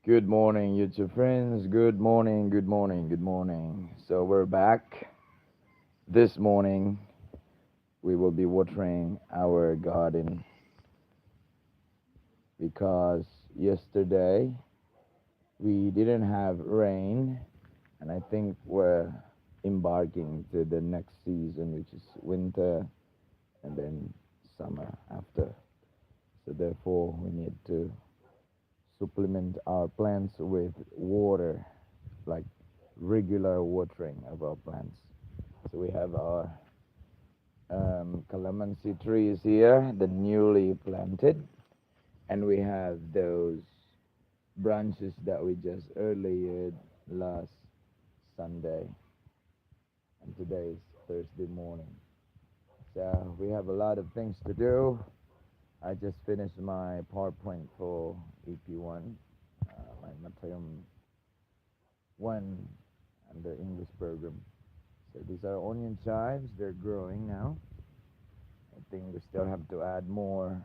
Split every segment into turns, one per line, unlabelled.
Good morning, YouTube friends. Good morning, good morning, good morning. So we're back. This morning, we will be watering our garden because yesterday we didn't have rain, and I think we're embarking to the next season, which is winter and then summer after. So therefore, we need to supplement our plants with water, like regular watering of our plants. So we have our calamansi trees here, the newly planted, and we have those branches that we just earlier last Sunday, and today is Thursday morning. So we have a lot of things to do. I just finished my PowerPoint for EP1, my Matayum 1 and the English program. So these are onion chives. They're growing now. I think we still have to add more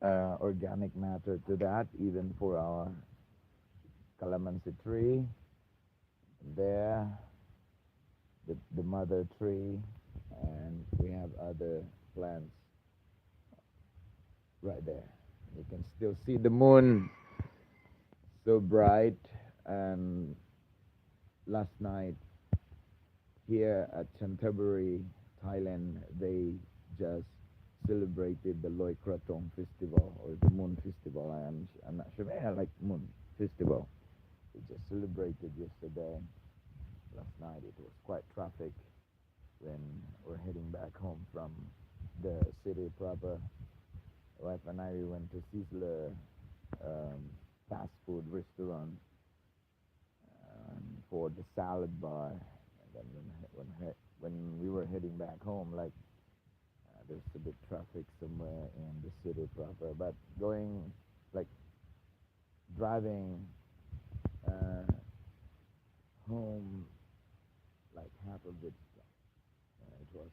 organic matter to that, even for our calamansi tree. There, the mother tree, and we have other plants right there. You can still see the moon so bright. And last night here at Canterbury, Thailand, they just celebrated the Loy Krathong Festival or the Moon Festival. I'm not sure. I like Moon Festival. We just celebrated yesterday. Last night it was quite traffic when we're heading back home from the city proper. Wife and I we went to Sizzler fast food restaurant for the salad bar. And then when we were heading back home, like there's a bit traffic somewhere in the city proper, but going like driving uh, home, like half of it was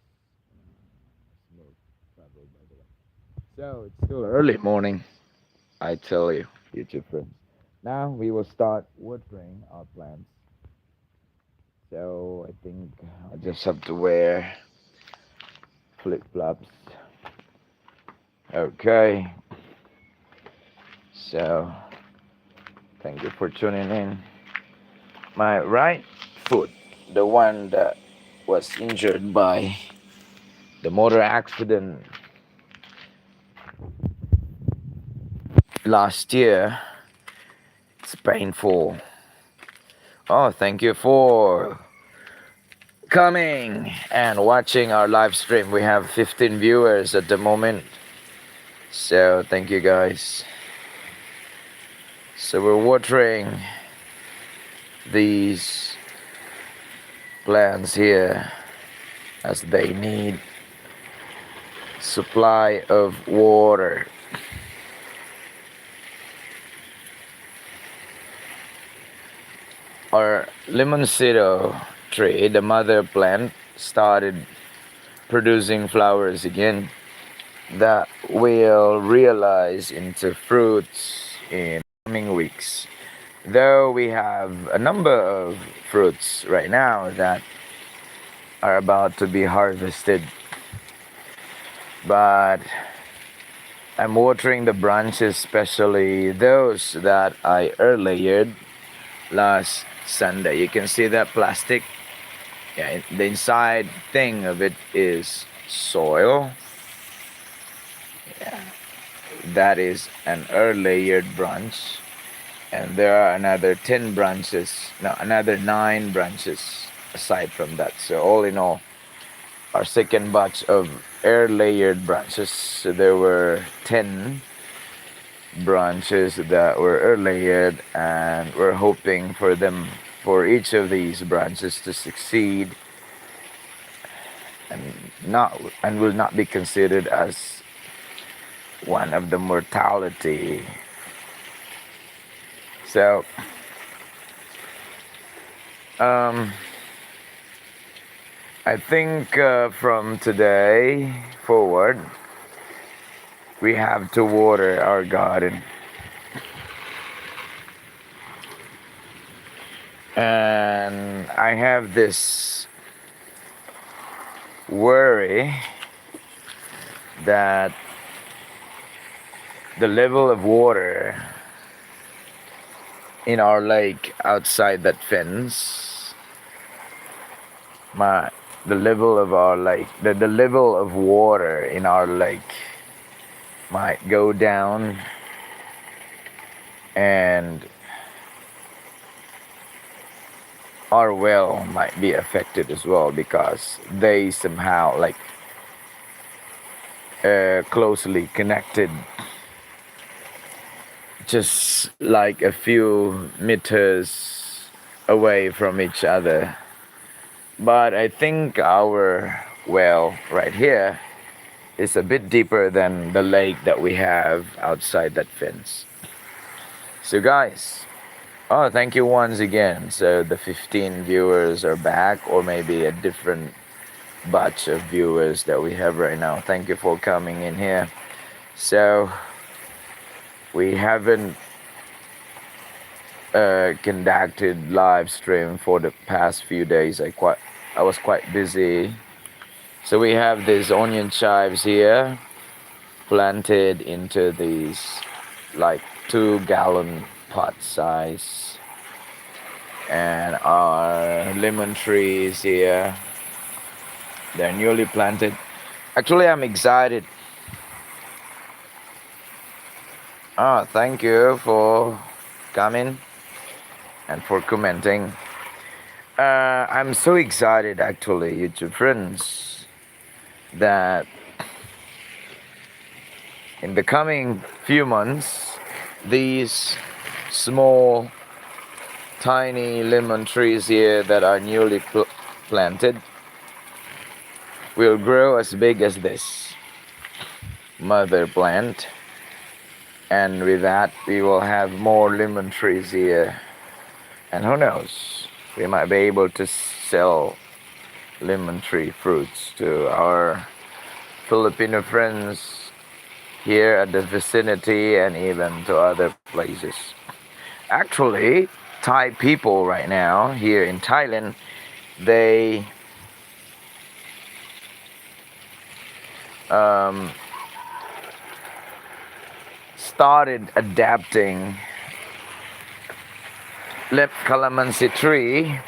smooth travel, by the way. So it's still early morning, I tell you, YouTube friends. Now we will start watering our plants. So I think I just have to wear flip flops. Okay. So thank you for tuning in. My right foot, the one that was injured by the motor accident last year, it's painful. Oh, thank you for coming and watching our live stream. We have 15 viewers at the moment. So thank you guys. So we're watering these plants here as they need supply of water. Our limoncito tree, the mother plant, started producing flowers again that will realize into fruits in coming weeks. Though we have a number of fruits right now that are about to be harvested, but I'm watering the branches, especially those that I layered last Sunday. You can see that plastic. Yeah, the inside thing of it is soil. Yeah, that is an layered branch, and there are another 10 branches. No, another 9 branches aside from that. So all in all, our second batch of layered branches. So there were 10 branches that were layered, and we're hoping for each of these branches to succeed and will not be considered as one of the mortality. So I think from today forward we have to water our garden. And I have this worry that the level of water in our lake outside that fence, my the level of our lake, the level of water in our lake might go down, and our well might be affected as well, because they somehow like closely connected, just like a few meters away from each other. But I think our well right here is a bit deeper than the lake that we have outside that fence. So guys, oh, thank you once again. So the 15 viewers are back, or maybe a different batch of viewers that we have right now. Thank you for coming in here. So we haven't conducted live stream for the past few days. I was quite busy. So we have these onion chives here planted into these like 2-gallon pot size, and our lemon trees here, they're newly planted. Actually, I'm excited. Oh, thank you for coming and for commenting. I'm so excited actually, YouTube friends, that in the coming few months, these small tiny lemon trees here that are newly planted will grow as big as this mother plant, and with that we will have more lemon trees here, and who knows, we might be able to sell lemon tree fruits to our Filipino friends here at the vicinity, and even to other places. Actually, Thai people right now here in Thailand, they started adapting calamansi tree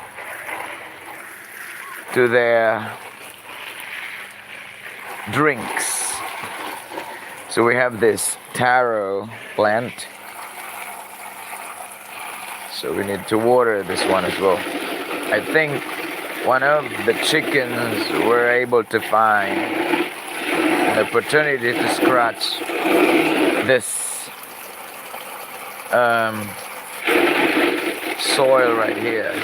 to their drinks. So we have this taro plant, so we need to water this one as well. I think one of the chickens were able to find an opportunity to scratch this soil right here.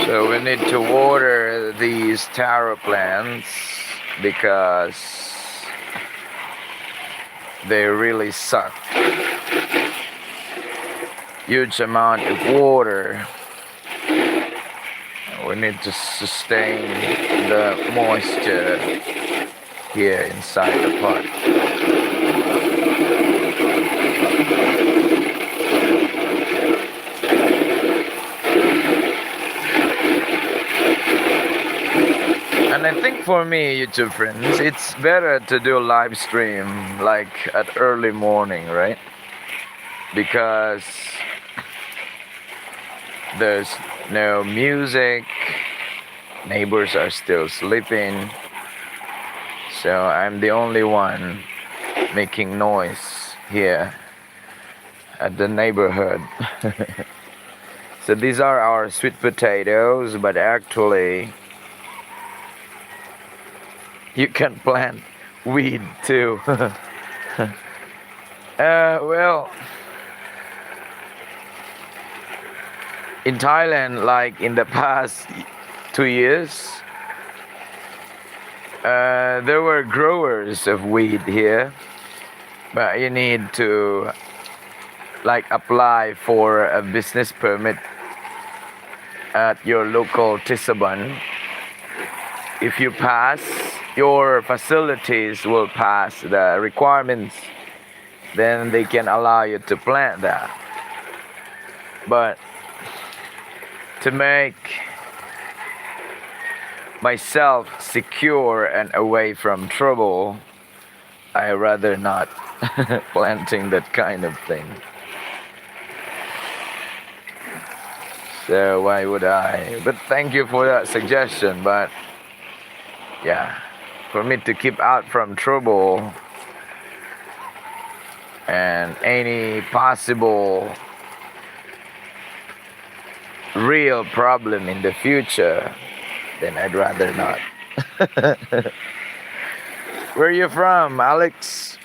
So we need to water these taro plants because they really suck huge amount of water. We need to sustain the moisture here inside the pot. And I think for me, YouTube friends, it's better to do a live stream like at early morning, right? Because there's no music, neighbors are still sleeping, so I'm the only one making noise here at the neighborhood. So these are our sweet potatoes, but actually you can plant weed too. Well, in Thailand, like in the past 2 years, there were growers of weed here, but you need to like apply for a business permit at your local Tisaban. If you pass, your facilities will pass the requirements, then they can allow you to plant that. But to make myself secure and away from trouble, I rather not planting that kind of thing. So why would I? But thank you for that suggestion. But yeah, for me to keep out from trouble and any possible real problem in the future, then I'd rather not. Where are you from, Alex?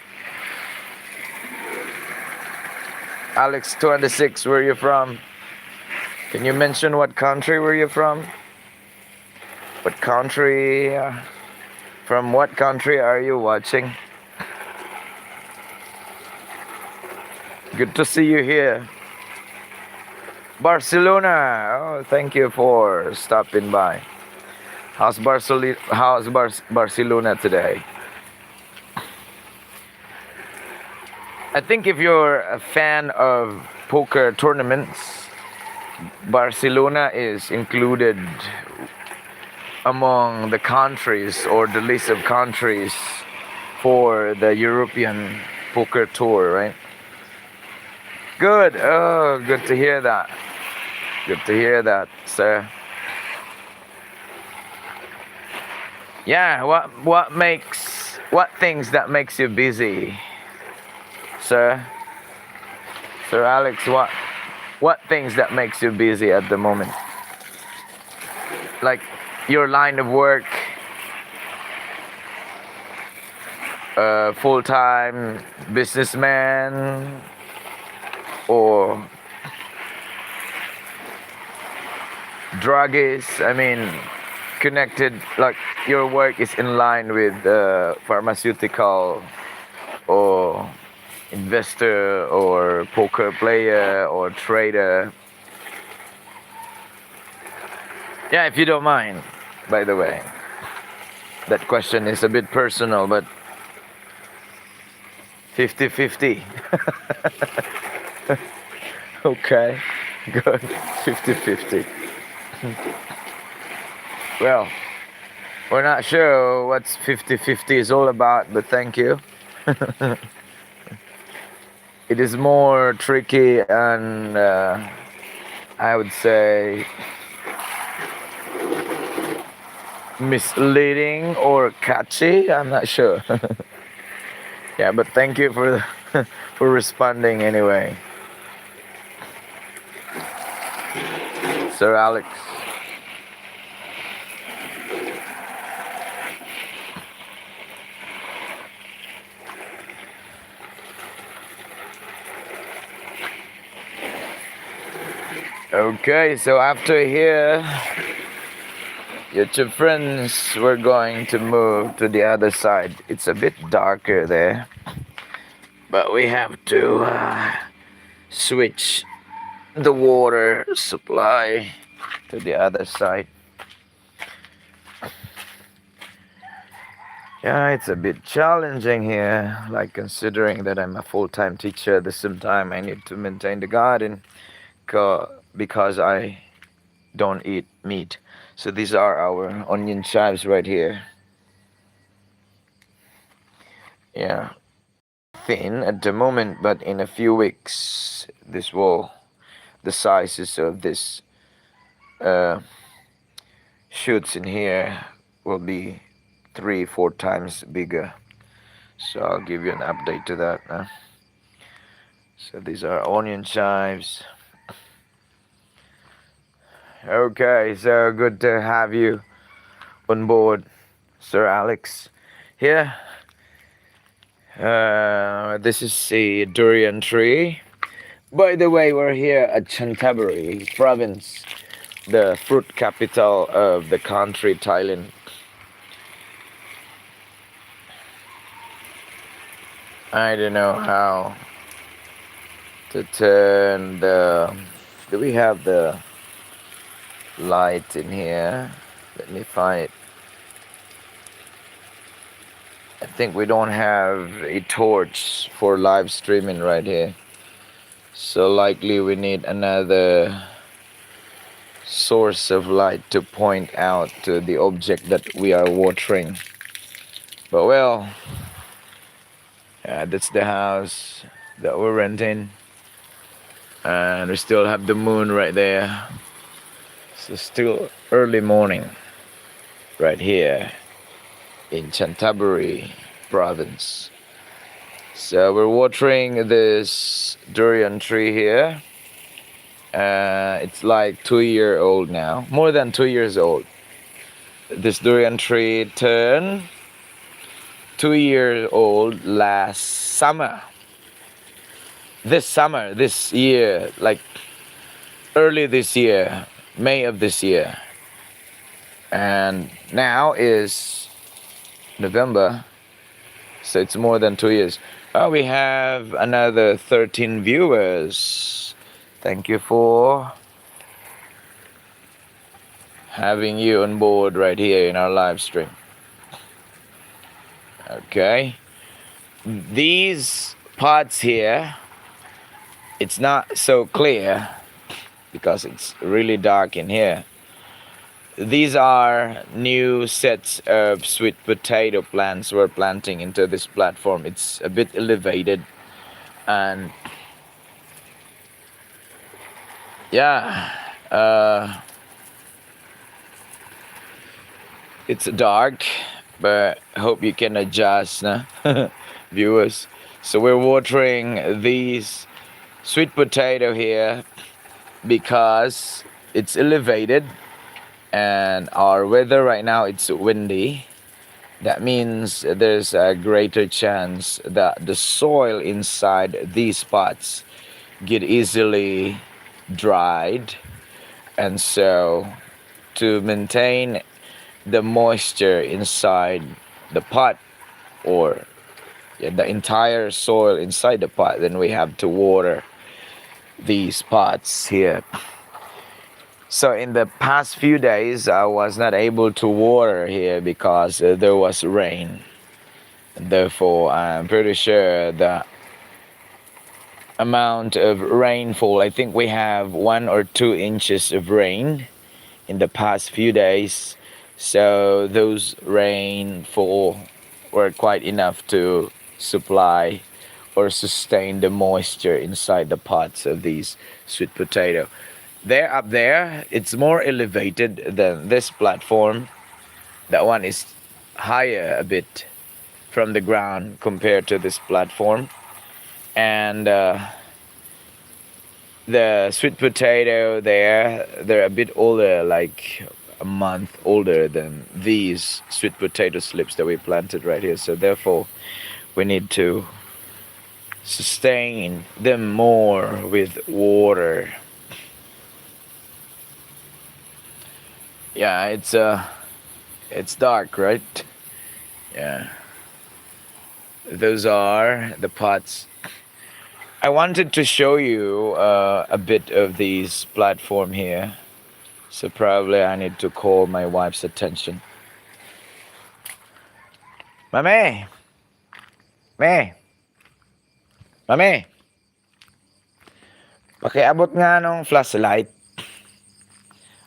Alex 26, where are you from? Can you mention what country were you from? What country? From what country are you watching? Good to see you here. Barcelona. Oh, thank you for stopping by. How's Barcelona today? I think if you're a fan of poker tournaments, Barcelona is included among the countries or the list of countries for the European poker tour, right? Good. Oh, good to hear that. Good to hear that, sir. Yeah, what things that makes you busy, sir? Sir Alex, what things that makes you busy at the moment? Like your line of work, full-time businessman, or druggist? I mean, connected, like your work is in line with pharmaceutical or investor or poker player or trader. Yeah, if you don't mind, by the way. That question is a bit personal, but 50-50. Okay, good. 50-50. Well, we're not sure what 50-50 is all about, but thank you. It is more tricky and I would say misleading or catchy. I'm not sure. Yeah, but thank you for for responding anyway, Sir Alex. Okay, so after here, your two friends were going to move to the other side. It's a bit darker there, but we have to switch the water supply to the other side. Yeah, it's a bit challenging here, like considering that I'm a full-time teacher. At the same time, I need to maintain the garden because I don't eat meat. So these are our onion chives right here. Yeah, thin at the moment, but in a few weeks, the sizes of this shoots in here will be 3-4 times bigger. So I'll give you an update to that. So these are onion chives. Okay, so good to have you on board, Sir Alex. Here, this is a durian tree. By the way, we're here at Chantaburi province, the fruit capital of the country, Thailand. I don't know how to turn the... Do we have the light in here. Let me find it. I think we don't have a torch for live streaming right here. So likely we need another source of light to point out to the object that we are watering. But well, that's the house that we're renting. And we still have the moon right there. So still early morning right here in Chantaburi province. So we're watering this durian tree here. It's like 2 years old now, more than 2 years old. This durian tree turned 2 years old last summer. This year, like early this year, May of this year. And now is November, so it's more than 2 years. We have another 13 viewers. Thank you for having you on board right here in our live stream. Okay, these pots here, it's not so clear because it's really dark in here. These are new sets of sweet potato plants we're planting into this platform. It's a bit elevated, and yeah, it's dark, but I hope you can adjust, nah? Viewers. So we're watering these sweet potato here because it's elevated, and our weather right now, it's windy. That means there's a greater chance that the soil inside these pots get easily dried, and so to maintain the moisture inside the pot, or the entire soil inside the pot, then we have to water these pots here. So in the past few days I was not able to water here because there was rain. Therefore I'm pretty sure the amount of rainfall, I think we have 1 or 2 inches of rain in the past few days. So those rainfall were quite enough to supply or sustain the moisture inside the pots of these sweet potato. They're up there, it's more elevated than this platform. That one is higher a bit from the ground compared to this platform. And the sweet potato there, they're a bit older, like a month older than these sweet potato slips that we planted right here. So therefore we need to sustain them more with water. Yeah, it's dark, right? Yeah, those are the pots. I wanted to show you a bit of these platform here, so probably I need to call my wife's attention. Mami! Mami! Pakiabot nga nung flashlight.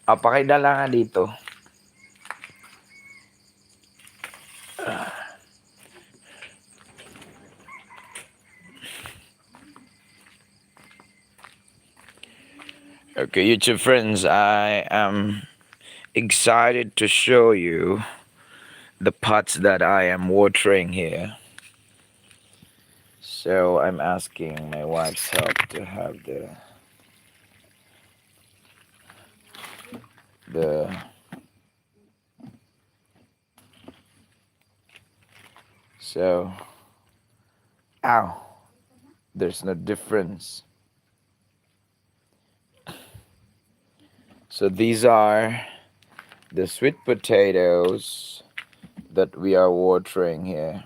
Pakidala nga dito. Okay, YouTube friends, I am excited to show you the pots that I am watering here. So I'm asking my wife's help to have the so ow, there's no difference. So these are the sweet potatoes that we are watering here.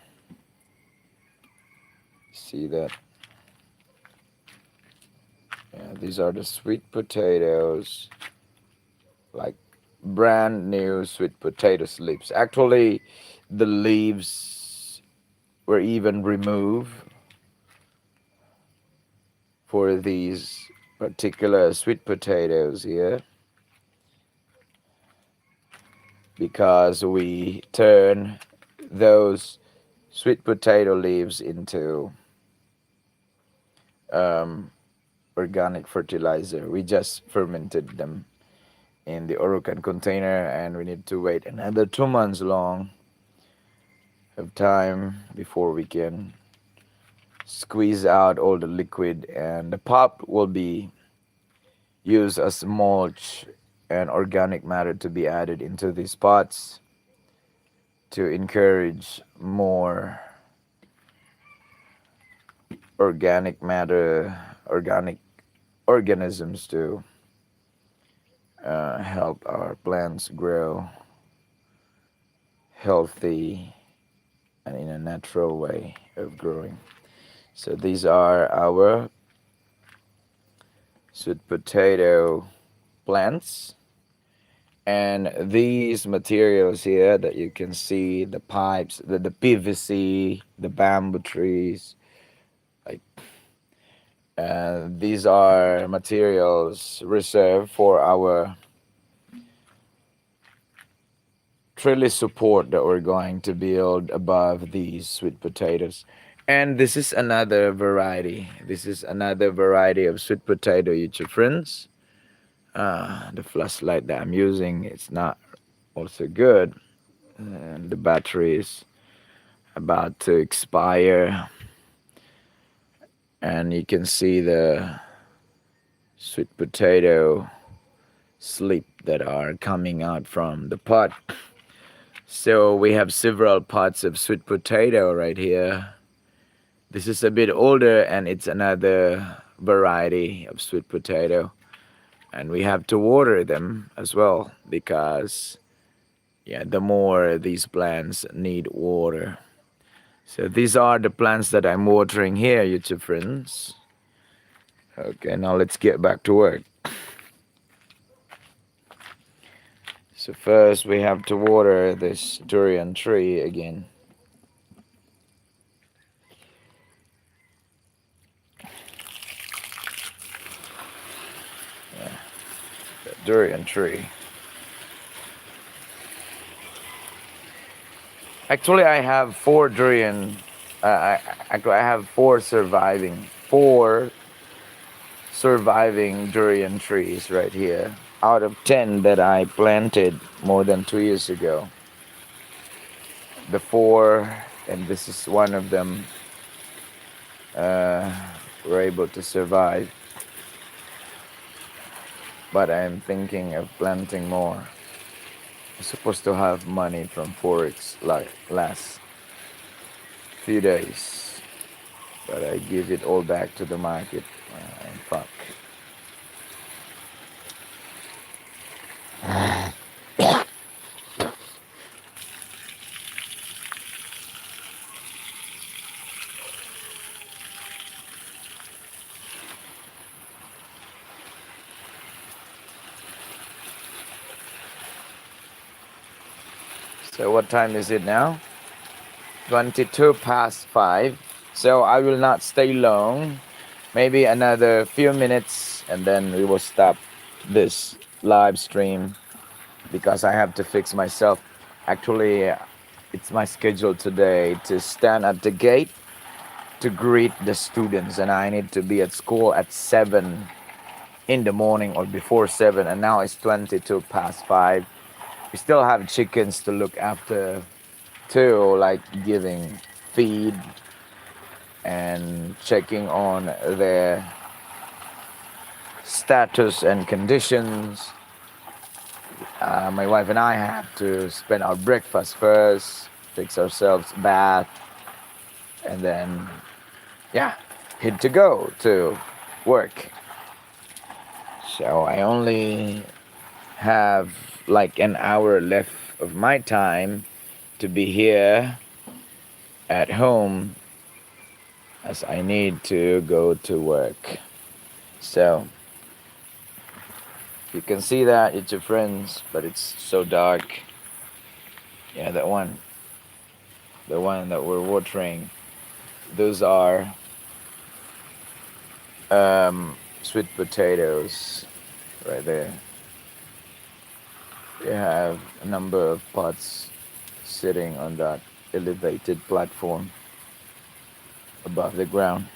See that? Yeah, these are the sweet potatoes like brand new sweet potato leaves. Actually, the leaves were even removed for these particular sweet potatoes here because we turn those sweet potato leaves into um, organic fertilizer. We just fermented them in the Orocan container, and we need to wait another 2 months long of time before we can squeeze out all the liquid, and the pulp will be used as mulch and organic matter to be added into these pots to encourage more organic matter, organic organisms to help our plants grow healthy and in a natural way of growing. So these are our sweet potato plants, and these materials here that you can see, the pipes, the PVC, the bamboo trees, like these are materials reserved for our trellis support that we're going to build above these sweet potatoes. And this is another variety. This is another variety of sweet potato, YouTube friends. The flashlight that I'm using is not also good, and the battery is about to expire. And you can see the sweet potato slip that are coming out from the pot. So we have several pots of sweet potato right here. This is a bit older, and it's another variety of sweet potato. And we have to water them as well because, yeah, the more these plants need water. So these are the plants that I'm watering here, YouTube friends. Okay, now let's get back to work. So first we have to water this durian tree again. Yeah, the durian tree. Actually, I have four durian. I have four surviving durian trees right here out of 10 that I planted more than 2 years ago. The four, and this is one of them, were able to survive. But I'm thinking of planting more. I'm supposed to have money from Forex like last few days, but I give it all back to the market. And fuck. So what time is it now? 22 past 5. So I will not stay long. Maybe another few minutes, and then we will stop this live stream because I have to fix myself. Actually, it's my schedule today to stand at the gate to greet the students, and I need to be at school at 7 in the morning or before 7, and now it's 22 past 5. We still have chickens to look after too, like giving feed and checking on their status and conditions. My wife and I have to spend our breakfast first, fix ourselves bath, and then, yeah, hit to go to work. So I only have like an hour left of my time to be here at home as I need to go to work. So You can see that it's your friends, but it's so dark. Yeah, the one that we're watering, those are sweet potatoes right there. We have a number of pots sitting on that elevated platform above the ground.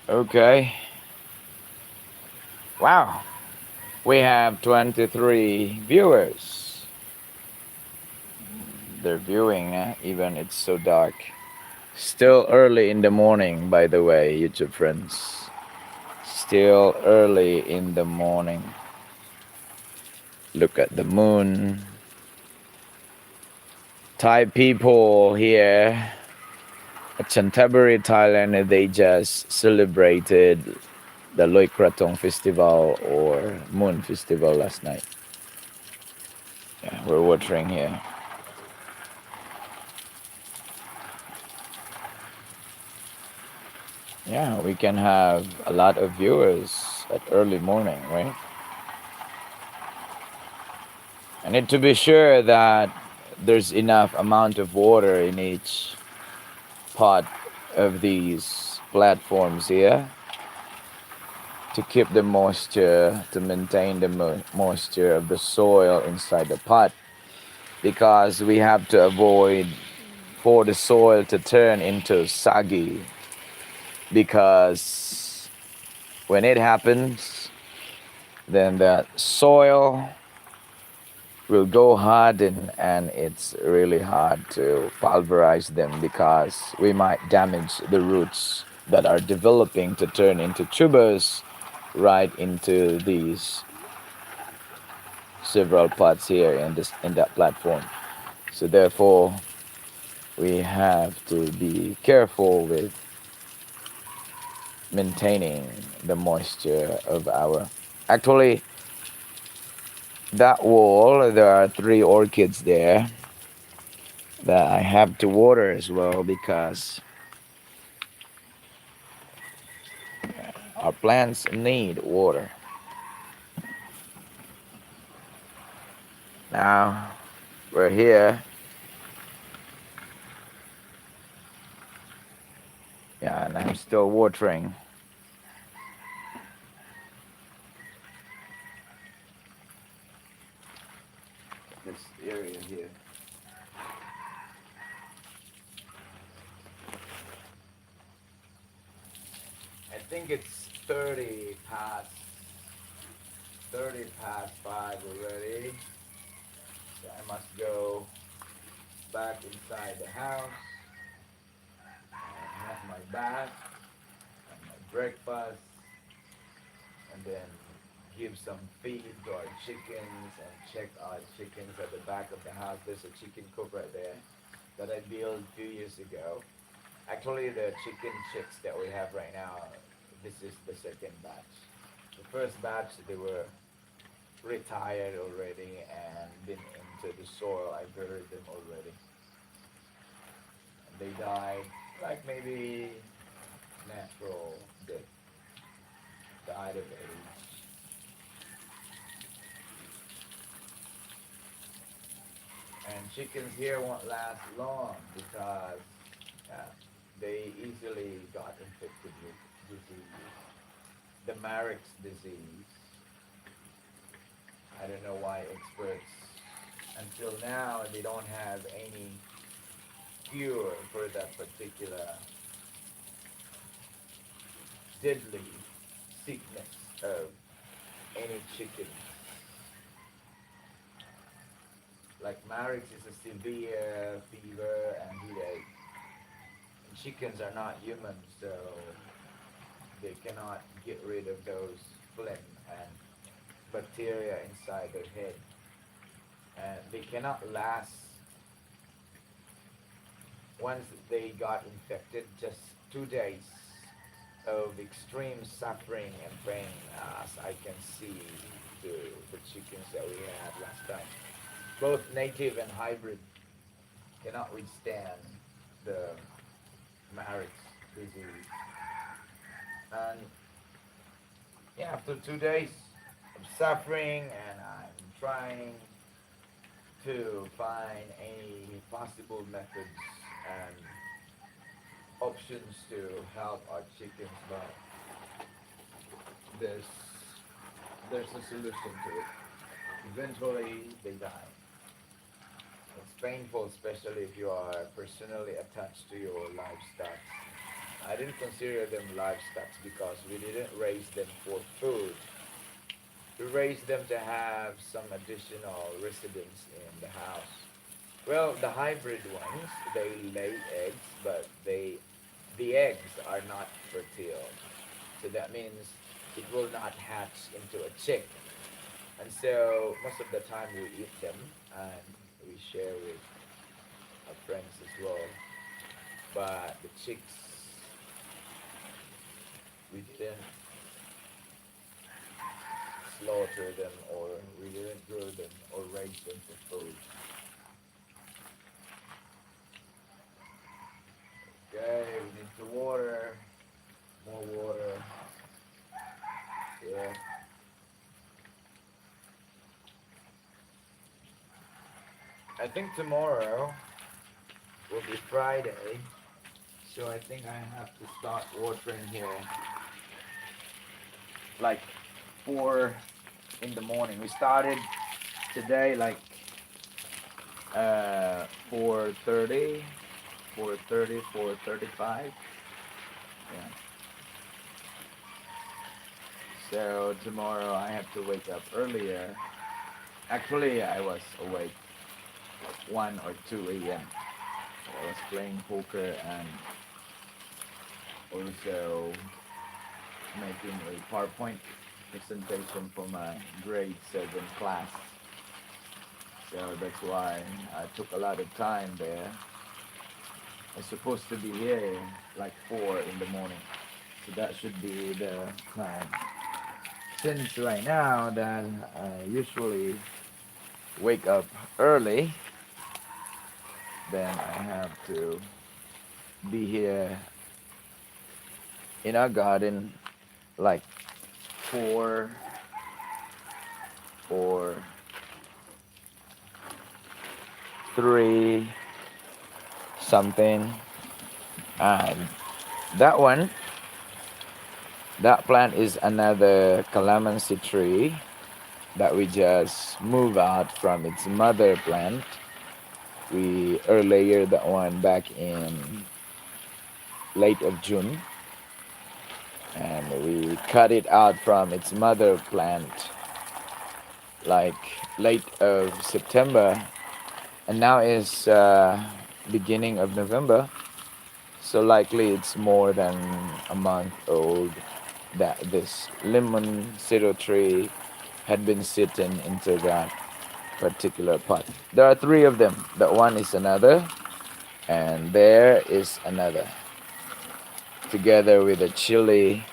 Okay. Wow. We have 23 viewers. They're viewing, even it's so dark. Still early in the morning, by the way, YouTube friends. Still early in the morning. Look at the moon. Thai people here at Chantaburi, Thailand, they just celebrated the Loy Krathong festival or moon festival last night. Yeah, we're watering here. Yeah, we can have a lot of viewers at early morning, right? I need to be sure that there's enough amount of water in each pot of these platforms here to keep the moisture, to maintain the moisture of the soil inside the pot, because we have to avoid for the soil to turn into soggy, because when it happens, then the soil will go harden and it's really hard to pulverize them, because we might damage the roots that are developing to turn into tubers right into these several pots here in that platform. So therefore we have to be careful with maintaining the moisture of our, actually that wall there are 3 orchids there that I have to water as well, because our plants need water. Now we're here. Yeah, and I'm still watering. This area here. I think it's 30 past 5 already. So I must go back inside the house and have my bath and my breakfast, and then give some feed to our chickens and check our chickens at the back of the house. There's a chicken coop right there that I built a few years ago. Actually, the chicken chicks that we have right now, this is the second batch. The first batch, they were retired already and been into the soil. I buried them already. And they died like maybe natural death, died of age. And chickens here won't last long because they easily got infected with diseases. The Marek's disease. I don't know why experts until now they don't have any cure for that particular deadly sickness of any chicken. Like Marek's is a severe fever and headache. And chickens are not humans, so they cannot get rid of those phlegm and bacteria inside their head. And they cannot last once they got infected just 2 days of extreme suffering and pain, as I can see to the chickens that we had last time. Both native and hybrid cannot withstand the Marek's disease. And yeah, after 2 days of suffering, and I'm trying to find any possible methods and options to help our chickens, but there's there's a solution to it. Eventually, they die. It's painful, especially if you are personally attached to your livestock. I didn't consider them livestock because we didn't raise them for food. We raised them to have some additional residence in the house. Well, the hybrid ones, they lay eggs, but the eggs are not fertile. So that means it will not hatch into a chick. And so most of the time we eat them and we share with our friends as well. But the chicks, we didn't slaughter them, or we didn't grow them or raise them for food. Okay, we need to water, more water. Yeah. I think tomorrow will be Friday, so I think I have to start watering here like 4 in the morning. We started today like 4:30, 4:30, 4:35. Yeah. So tomorrow I have to wake up earlier. Actually, I was awake 1 or 2 a.m. I was playing poker and also making a PowerPoint presentation for my grade 7 class. So that's why I took a lot of time there. I was supposed to be here like 4 in the morning. So that should be the time. Since right now that I usually wake up early, then I have to be here in our garden like 4 or 3 something. And that one, that plant is another calamansi tree that we just move out from its mother plant. We earlier that one back in late of June, and we cut it out from its mother plant like late of September, and now is beginning of November. So likely it's more than a month old that this lemon cedar tree had been sitting into that particular pot. There are 3 of them. That one is another, and there is another, together with a chili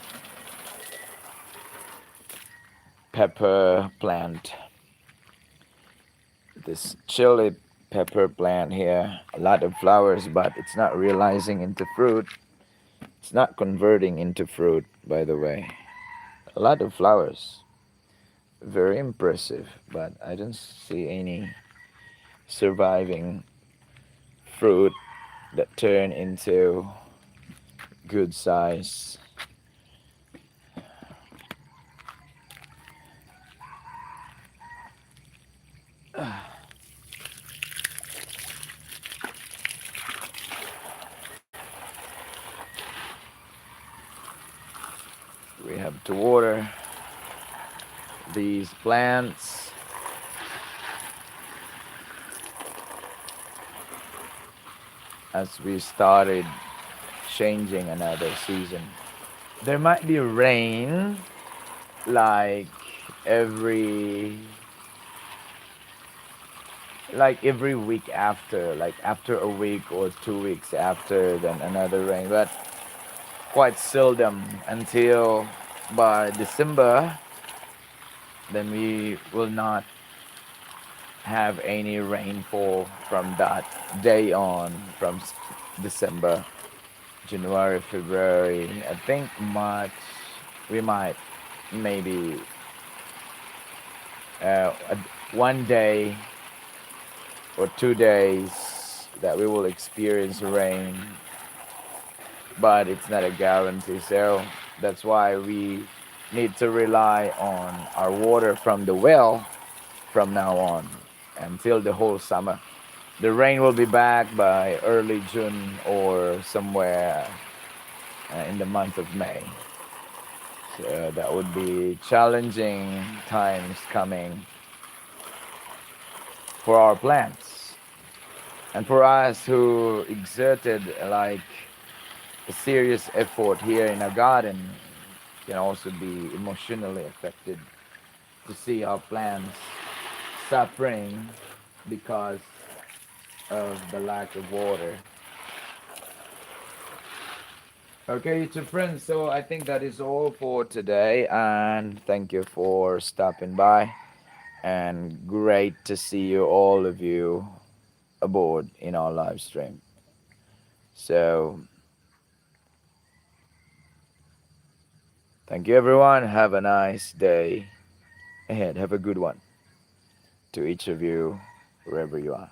pepper plant. This chili pepper plant here, a lot of flowers, but it's not realizing into fruit. It's not converting into fruit, by the way. A lot of flowers. Very impressive, but I don't see any surviving fruit that turn into good size. We have to water these plants. As we started changing another season. There might be rain like every every week after, like after a week or 2 weeks after, then another rain. But quite seldom until by December. Then we will not have any rainfall from that day on, from December, January, February. I think March we might maybe one day or 2 days that we will experience rain, but it's not a guarantee. So that's why we need to rely on our water from the well from now on until the whole summer. The rain will be back by early June or somewhere in the month of May. So that would be challenging times coming for our plants. And for us who exerted like a serious effort here in our garden, can also be emotionally affected to see our plants suffering because of the lack of water. Okay, YouTube friends, so I think that is all for today, and thank you for stopping by, and great to see you, all of you, aboard in our live stream. So, thank you everyone. Have a nice day ahead. Have a good one to each of you, wherever you are.